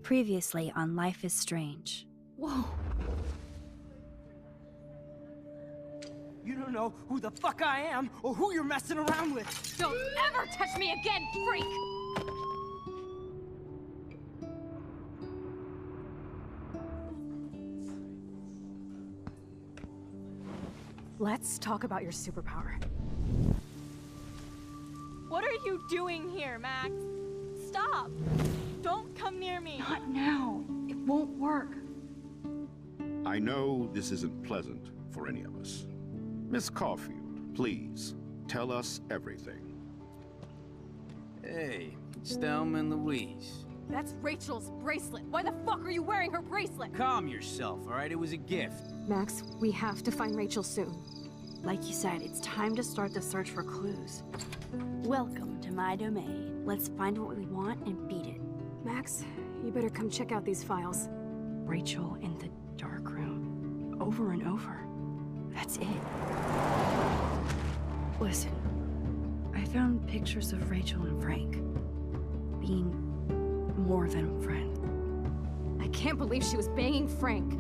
Previously on Life is Strange. Whoa. You don't know who the fuck I am or who you're messing around with. Don't ever touch me again, freak! Let's talk about your superpower. What are you doing here, Max? Stop! Don't come near me! Not now. It won't work. I know this isn't pleasant for any of us. Miss Caulfield, please, tell us everything. Hey, it's Thelma and Louise. That's Rachel's bracelet. Why the fuck are you wearing her bracelet? Calm yourself, all right? It was a gift. Max, we have to find Rachel soon. Like you said, it's time to start the search for clues. Welcome to my domain. Let's find what we want and beat it. Max, you better come check out these files. Rachel in the dark room. Over and over. That's it. Listen, I found pictures of Rachel and Frank being more than a friend. I can't believe she was banging Frank.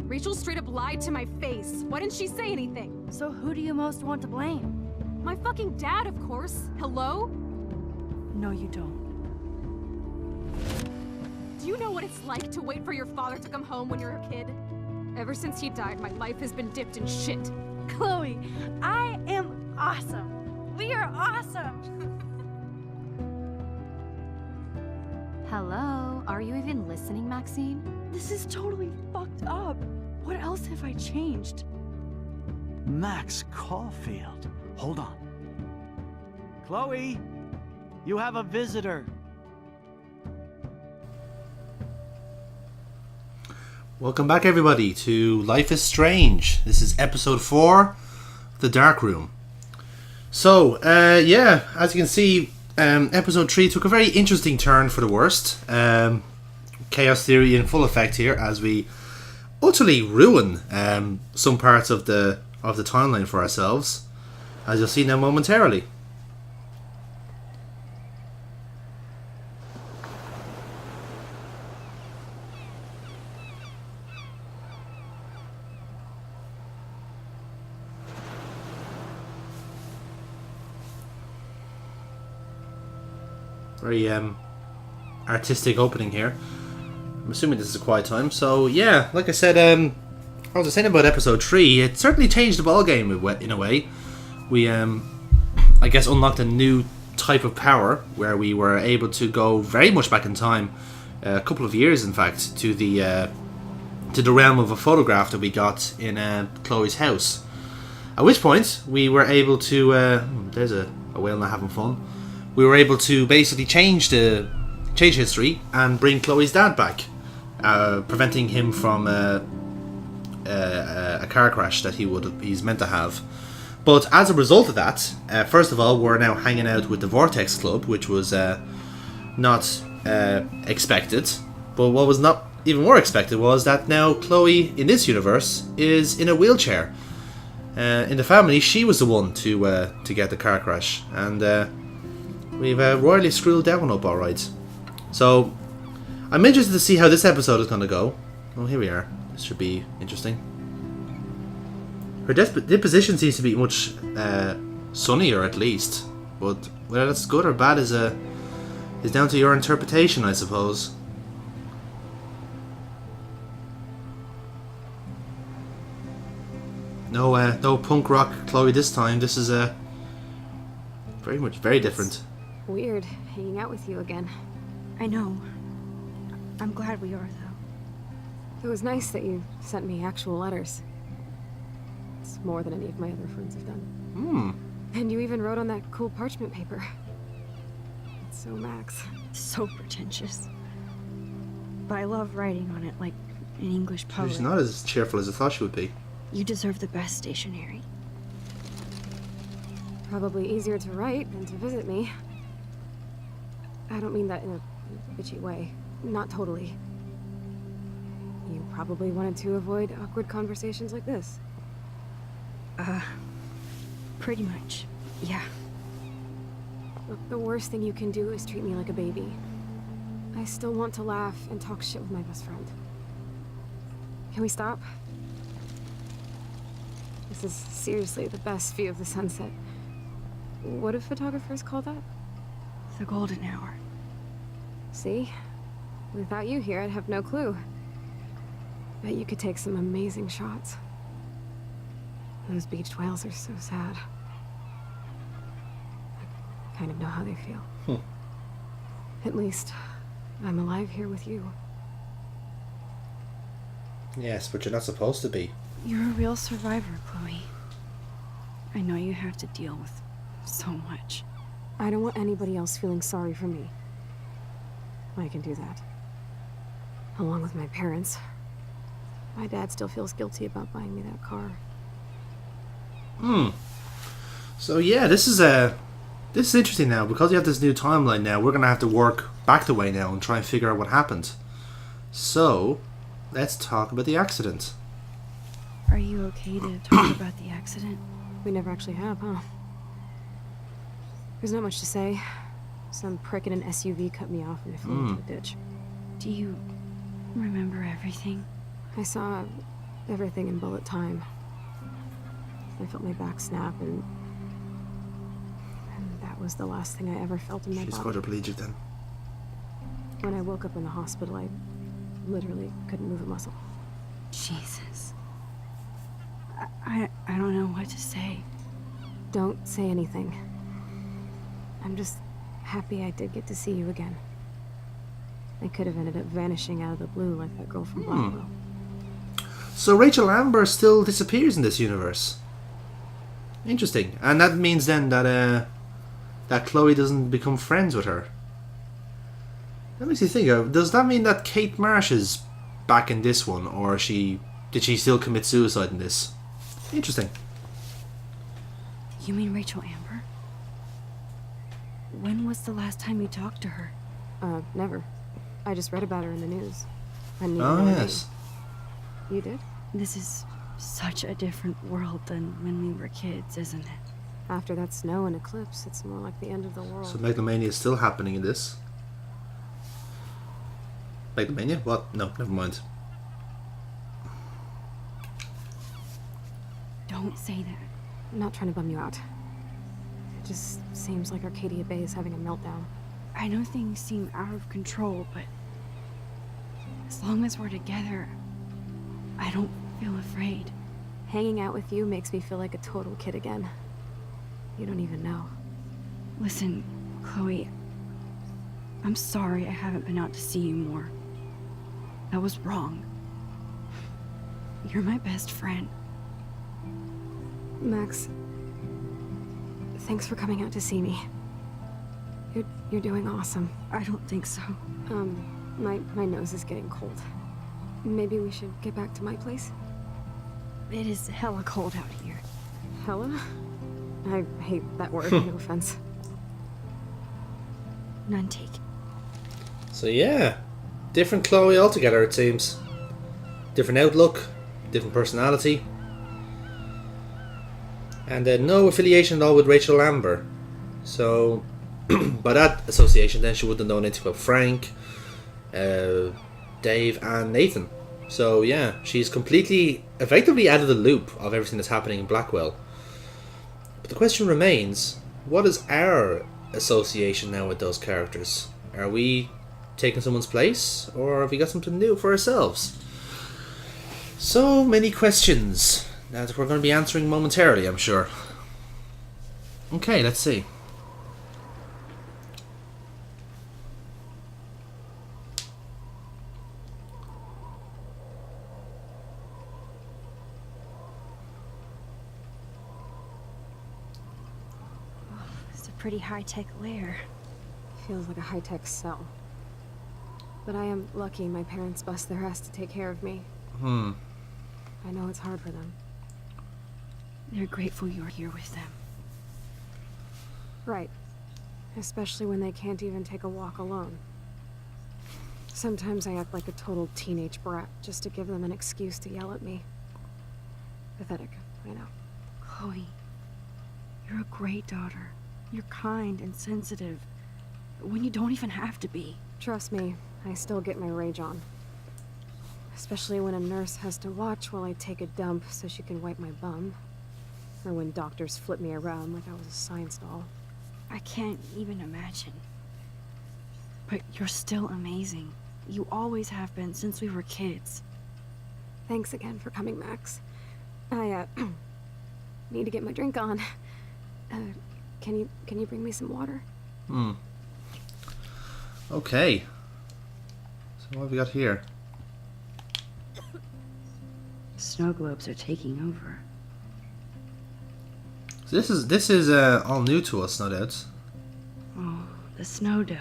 Rachel straight up lied to my face. Why didn't she say anything? So who do you most want to blame? My fucking dad, of course. Hello? No, you don't. Do you know what it's like to wait for your father to come home when you're a kid? Ever since he died, my life has been dipped in shit. Chloe, I am awesome! We are awesome! Hello? Are you even listening, Maxine? This is totally fucked up. What else have I changed? Max Caulfield. Hold on. Chloe, you have a visitor. Welcome back, everybody, to Life is Strange. This is episode 4, The Dark Room. So, yeah, as you can see, episode 3 took a very interesting turn for the worst. Chaos theory in full effect here as we utterly ruin some parts of the timeline for ourselves, as you'll see now momentarily. Very artistic opening here. I'm assuming this is a quiet time. So yeah, like I said, I was saying about episode 3, it certainly changed the ballgame in a way. We I guess unlocked a new type of power where we were able to go very much back in time, a couple of years in fact, to the realm of a photograph that we got in Chloe's house. At which point we were able to there's a whale not having fun. We were able to basically change history and bring Chloe's dad back, preventing him from a car crash that he's meant to have. But as a result of that, first of all, we're now hanging out with the Vortex Club, which was not expected. But what was not even more expected was that now Chloe, in this universe, is in a wheelchair. In the family, she was the one to get the car crash, and we've royally screwed that one up, alright. So, I'm interested to see how this episode is going to go. Oh, here we are. This should be interesting. Her disposition seems to be much sunnier, at least. But whether that's good or bad is down to your interpretation, I suppose. No punk rock Chloe this time. This is very different. Weird hanging out with you again. I know. I'm glad we are, though. It was nice that you sent me actual letters. It's more than any of my other friends have done. And you even wrote on that cool parchment paper. It's so Max. So pretentious. But I love writing on it like an English poet. She's not as cheerful as I thought she would be. You deserve the best stationery. Probably easier to write than to visit me. I don't mean that in a bitchy way. Not totally. You probably wanted to avoid awkward conversations like this. Pretty much. Yeah. Look, the worst thing you can do is treat me like a baby. I still want to laugh and talk shit with my best friend. Can we stop? This is seriously the best view of the sunset. What do photographers call that? The golden hour. See? Without you here, I'd have no clue. Bet you could take some amazing shots. Those beached whales are so sad. I kind of know how they feel. At least, I'm alive here with you. Yes, but you're not supposed to be. You're a real survivor, Chloe. I know you have to deal with so much. I don't want anybody else feeling sorry for me. I can do that. Along with my parents. My dad still feels guilty about buying me that car. So yeah, this is interesting now. Because you have this new timeline now, we're gonna have to work back the way now and try and figure out what happened. So, let's talk about the accident. Are you okay to talk about the accident? We never actually have, huh? There's not much to say. Some prick in an SUV cut me off and I flew into a ditch. Do you remember everything? I saw everything in bullet time. I felt my back snap and that was the last thing I ever felt in my She's body. quadriplegic then. When I woke up in the hospital, I literally couldn't move a muscle. Jesus. I don't know what to say. Don't say anything. I'm just happy I did get to see you again. I could have ended up vanishing out of the blue like that girl from Blackwell. So Rachel Amber still disappears in this universe. Interesting. And that means then that that Chloe doesn't become friends with her. That makes you think of, does that mean that Kate Marsh is back in this one, or did she still commit suicide in this? Interesting. You mean Rachel Amber? When was the last time you talked to her? Never. I just read about her in the news. I knew Oh her name. yes. You did? This is such a different world than when we were kids, isn't it? After that snow and eclipse, it's more like the end of the world. So megalomania is still happening in this. Megalomania? What? No, never mind. Don't say that. I'm not trying to bum you out. It just seems like Arcadia Bay is having a meltdown. I know things seem out of control, but as long as we're together, I don't feel afraid. Hanging out with you makes me feel like a total kid again. You don't even know. Listen, Chloe, I'm sorry I haven't been out to see you more. That was wrong. You're my best friend. Max, thanks for coming out to see me. You're doing awesome. I don't think so. My nose is getting cold. Maybe we should get back to my place? It is hella cold out here. Hella? I hate that word, no offense. None taken. So yeah, different Chloe altogether it seems. Different outlook, different personality. And no affiliation at all with Rachel Amber. So, by that association then she wouldn't have known anything about Frank, Dave and Nathan. So yeah, she's completely, effectively out of the loop of everything that's happening in Blackwell. But the question remains, what is our association now with those characters? Are we taking someone's place, or have we got something new for ourselves? So many questions that we're going to be answering momentarily, I'm sure. Okay, let's see. It's a pretty high-tech lair. Feels like a high-tech cell. But I am lucky my parents bust their ass to take care of me. I know it's hard for them. They're grateful you're here with them. Right. Especially when they can't even take a walk alone. Sometimes I act like a total teenage brat just to give them an excuse to yell at me. Pathetic, I know. Chloe, you're a great daughter. You're kind and sensitive when you don't even have to be. Trust me, I still get my rage on. Especially when a nurse has to watch while I take a dump so she can wipe my bum. Or when doctors flip me around like I was a science doll. I can't even imagine. But you're still amazing. You always have been since we were kids. Thanks again for coming, Max. I, need to get my drink on. Can you bring me some water? Okay. So what have we got here? Snow globes are taking over. So this is all new to us, no doubt. Oh, the snow dough.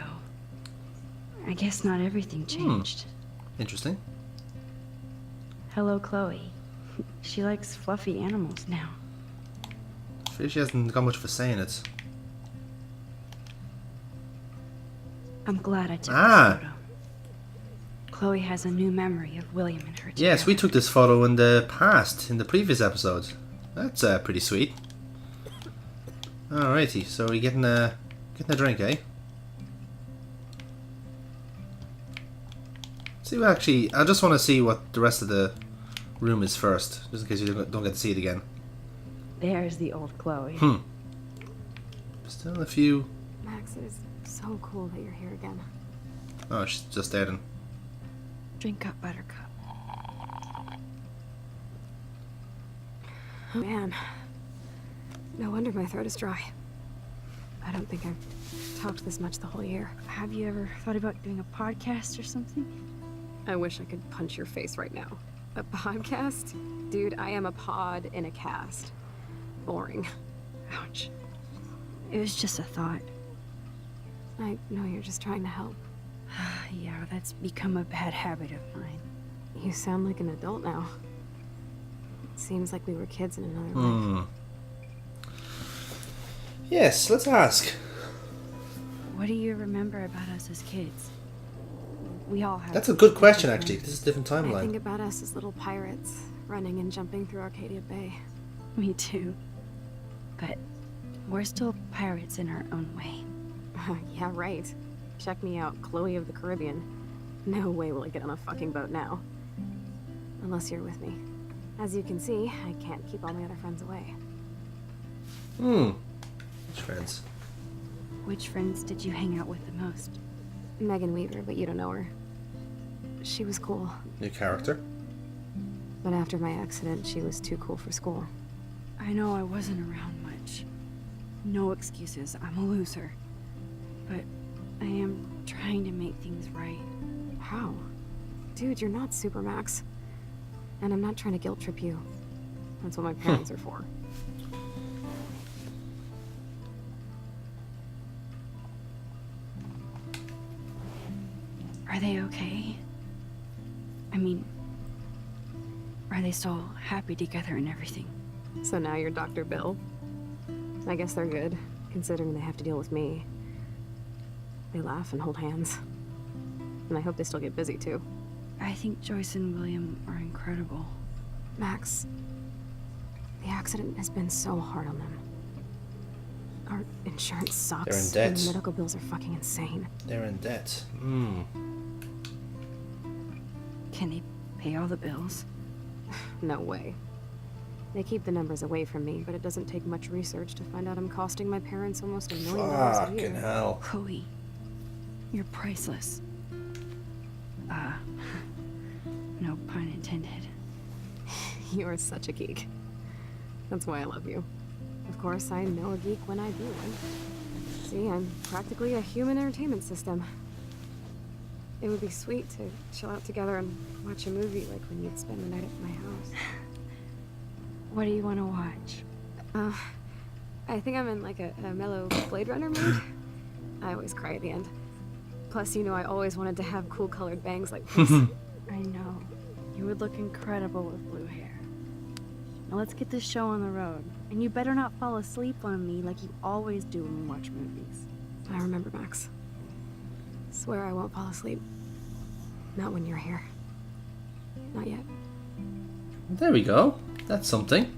I guess not everything changed. Interesting. Hello, Chloe. She likes fluffy animals now. I feel she hasn't got much for saying it. I'm glad I took Ah. this photo. Chloe has a new memory of William and her together. Yes, we took this photo in the past, in the previous episode. That's pretty sweet. Alrighty, so we're getting a drink, eh? See, well, actually, I just want to see what the rest of the room is first, just in case you don't get to see it again. There's the old Chloe. Still a few. Max, it is so cool that you're here again. Oh, she's just there then. Drink up, Buttercup. Oh, man. No wonder my throat is dry. I don't think I've talked this much the whole year. Have you ever thought about doing a podcast or something? I wish I could punch your face right now. A podcast? Dude, I am a pod in a cast. Boring. Ouch. It was just a thought. I know you're just trying to help. Yeah, that's become a bad habit of mine. You sound like an adult now. It seems like we were kids in another life. Yes, let's ask. What do you remember about us as kids? We all have. That's a good question, actually. This is a different I timeline. think about us as little pirates, running and jumping through Arcadia Bay. Me too. But we're still pirates in our own way. Yeah, right. Check me out, Chloe of the Caribbean. No way will I get on a fucking boat now. Unless you're with me. As you can see, I can't keep all my other friends away. Which friends? Which friends did you hang out with the most? Megan Weaver, but you don't know her. She was cool, New character. but after my accident, she was too cool for school. I know I wasn't around much. No excuses, I'm a loser. But I am trying to make things right. How? Dude, you're not Supermax. And I'm not trying to guilt trip you. That's what my parents are for. Are they okay? I mean, are they still happy together and everything? So now you're Dr. Bill? I guess they're good, considering they have to deal with me. They laugh and hold hands. And I hope they still get busy, too. I think Joyce and William are incredible. Max, the accident has been so hard on them. Our insurance sucks. They're in debt. And medical bills are fucking insane. They're in debt. Can they pay all the bills? No way. They keep the numbers away from me, but it doesn't take much research to find out I'm costing my parents almost $1 million a Fucking year. hell. Chloe, you're priceless. No pun intended. You are such a geek. That's why I love you. Of course, I know a geek when I be one. See, I'm practically a human entertainment system. It would be sweet to chill out together and watch a movie like when you'd spend the night at my house. What do you want to watch? I think I'm in like a mellow Blade Runner mood. I always cry at the end. Plus, you know I always wanted to have cool colored bangs like this. I know. You would look incredible with blue hair. Now let's get this show on the road. And you better not fall asleep on me like you always do when we watch movies. I remember, Max. Swear I won't fall asleep. Not when you're here. Not yet. There we go. That's something.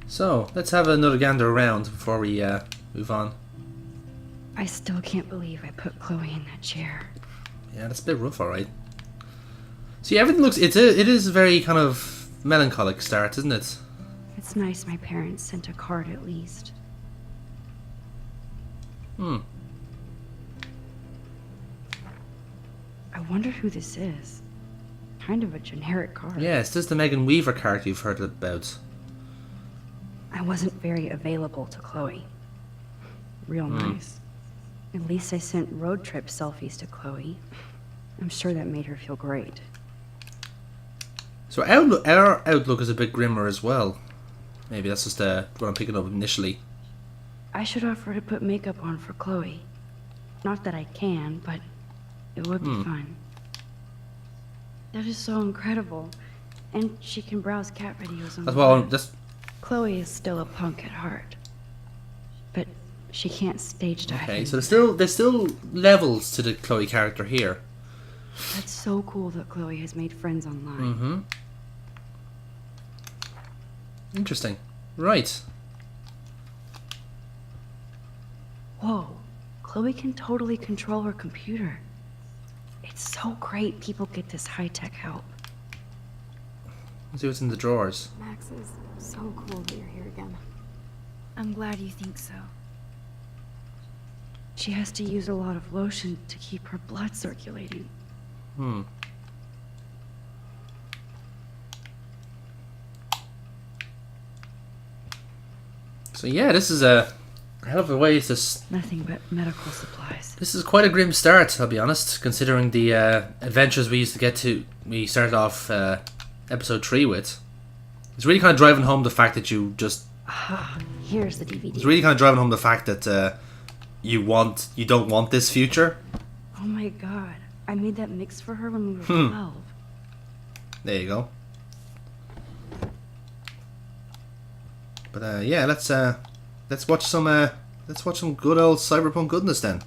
So, let's have another gander around before we move on. I still can't believe I put Chloe in that chair. Yeah, that's a bit rough, alright. See, everything looks... it is a very kind of melancholic start, isn't it? It's nice my parents sent a card at least. Hmm. I wonder who this is. Kind of a generic card. Yeah, it's just the Megan Weaver character you've heard about. I wasn't very available to Chloe. Real nice. At least I sent road trip selfies to Chloe. I'm sure that made her feel great. So our outlook is a bit grimmer as well. Maybe that's just what I'm picking up initially. I should offer to put makeup on for Chloe. Not that I can, but it would be fun. That is so incredible. And she can browse cat videos on That's the well, web. that's Chloe is still a punk at heart. But she can't stage dive. okay. So there's still levels to the Chloe character here. That's so cool that Chloe has made friends online. Mm-hmm. Interesting. Right. Whoa. Chloe can totally control her computer. It's so great people get this high-tech help. Let's see what's in the drawers. Max is so cool that you're here again. I'm glad you think so. She has to use a lot of lotion to keep her blood circulating. Hmm. So yeah, this is a hell of a way to... Nothing but medical supplies. This is quite a grim start, I'll be honest, considering the adventures we used to get to. We started off episode 3 with. It's really kind of driving home the fact that you just... Here's the DVD. It's really kind of driving home the fact that you don't want this future. Oh my god. I made that mix for her when we were 12. There you go. But yeah, let's watch some good old cyberpunk goodness then.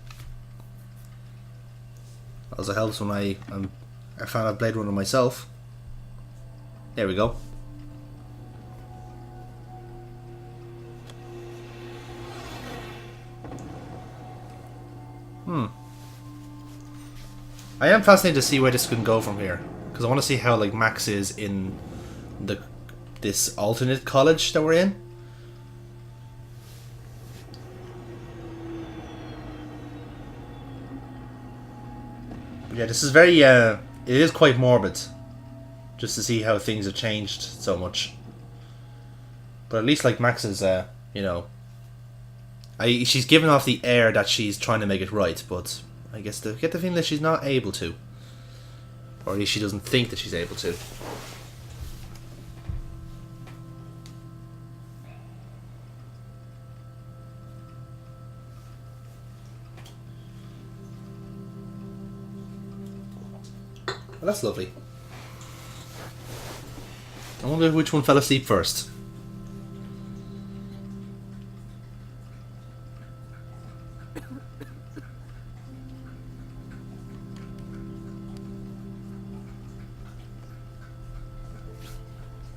Also helps when I found out Blade Runner myself. There we go. I am fascinated to see where this can go from here, because I want to see how like Max is in this alternate college that we're in. But yeah, this is very it is quite morbid, just to see how things have changed so much. But at least like Max is she's giving off the air that she's trying to make it right, but I guess I get the feeling that she's not able to. Or at least she doesn't think that she's able to. Well, that's lovely. I wonder which one fell asleep first.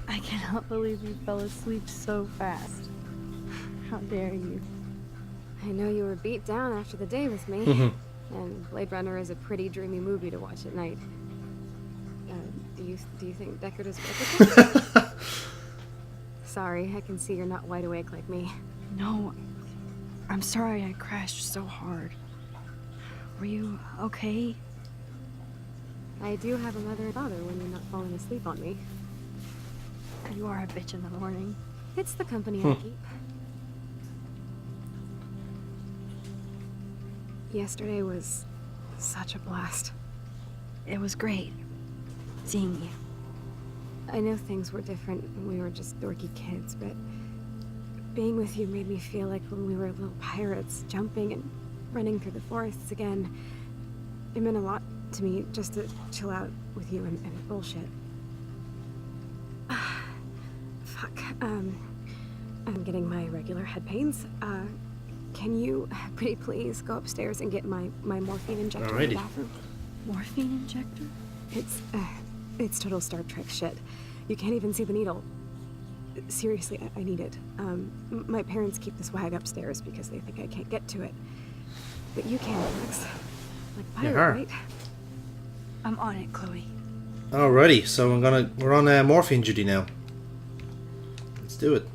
I cannot believe you fell asleep so fast. How dare you? I know you were beat down after the day with me. And Blade Runner is a pretty dreamy movie to watch at night. Do you think Deckard is replicant? Sorry, I can see you're not wide awake like me. No. I'm sorry I crashed so hard. Were you okay? I do have a mother and father when you're not falling asleep on me. You are a bitch in the morning. It's the company I keep. Yesterday was such a blast. It was great seeing you. I know things were different when we were just dorky kids, but being with you made me feel like when we were little pirates, jumping and running through the forests again. It meant a lot to me just to chill out with you and bullshit. Fuck. I'm getting my regular head pains. Can you, pretty please, go upstairs and get my morphine injector in the bathroom? Morphine injector? It's total Star Trek shit. You can't even see the needle. Seriously, I need it. My parents keep this wag upstairs because they think I can't get to it. But you can, Max. Like Yeah, pirate, her. right? I'm on it, Chloe. Alrighty, so we're on morphine duty now. Let's do it.